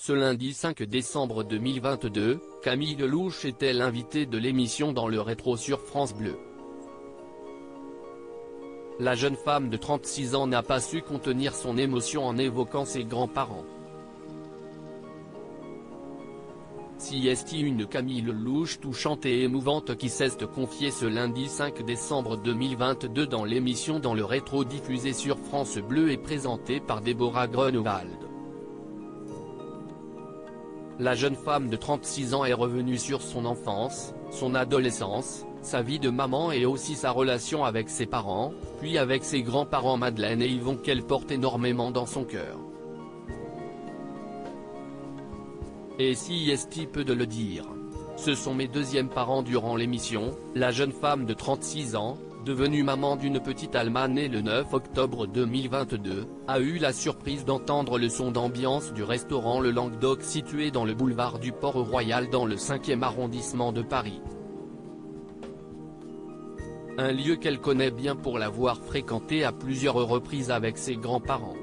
Ce lundi 5 décembre 2022, Camille Lelouch était l'invitée de l'émission Dans le rétro sur France Bleu. La jeune femme de 36 ans n'a pas su contenir son émotion en évoquant ses grands-parents. Si est une Camille Lelouch touchante et émouvante qui s'est confiée ce lundi 5 décembre 2022 dans l'émission Dans le rétro diffusée sur France Bleu et présentée par Déborah Grunewald. La jeune femme de 36 ans est revenue sur son enfance, son adolescence, sa vie de maman et aussi sa relation avec ses parents, puis avec ses grands-parents Madeleine et Yvon qu'elle porte énormément dans son cœur. Et si est peu de le dire. Ce sont mes deuxièmes parents durant l'émission, la jeune femme de 36 ans, devenue maman d'une petite Alma née le 9 octobre 2022, a eu la surprise d'entendre le son d'ambiance du restaurant Le Languedoc situé dans le boulevard du Port-Royal dans le 5e arrondissement de Paris. Un lieu qu'elle connaît bien pour l'avoir fréquenté à plusieurs reprises avec ses grands-parents.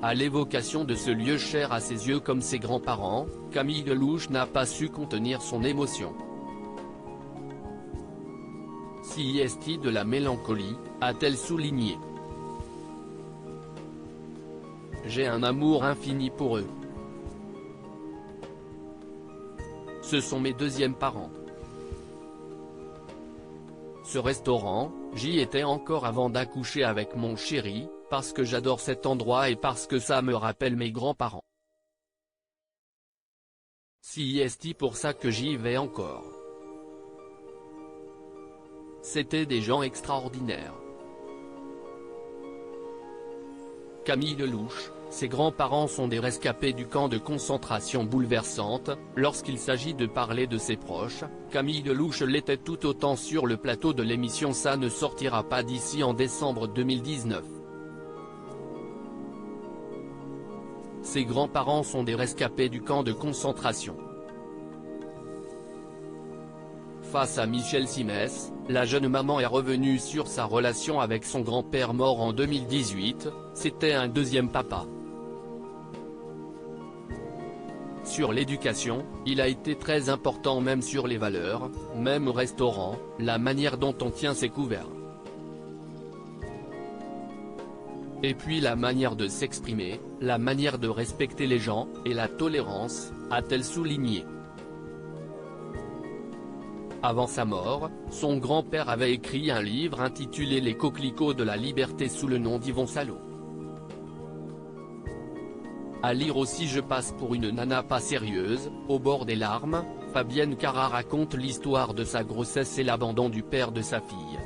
À l'évocation de ce lieu cher à ses yeux comme ses grands-parents, Camille Lelouch n'a pas su contenir son émotion. Si est de la mélancolie, a-t-elle souligné. J'ai un amour infini pour eux. Ce sont mes deuxièmes parents. Ce restaurant, j'y étais encore avant d'accoucher avec mon chéri, parce que j'adore cet endroit et parce que ça me rappelle mes grands-parents. Si est pour ça que j'y vais encore. C'étaient des gens extraordinaires. Camille Lelouch, ses grands-parents sont des rescapés du camp de concentration bouleversante. Lorsqu'il s'agit de parler de ses proches, Camille Lelouch l'était tout autant sur le plateau de l'émission Ça ne sortira pas d'ici en décembre 2019. Ses grands-parents sont des rescapés du camp de concentration. Face à Michel Simès, la jeune maman est revenue sur sa relation avec son grand-père mort en 2018, c'était un deuxième papa. Sur l'éducation, il a été très important même sur les valeurs, même au restaurant, la manière dont on tient ses couverts. Et puis la manière de s'exprimer, la manière de respecter les gens, et la tolérance, a-t-elle souligné. Avant sa mort, son grand-père avait écrit un livre intitulé Les coquelicots de la liberté sous le nom d'Yvon Salot. À lire aussi Je passe pour une nana pas sérieuse, au bord des larmes, Fabienne Cara raconte l'histoire de sa grossesse et l'abandon du père de sa fille.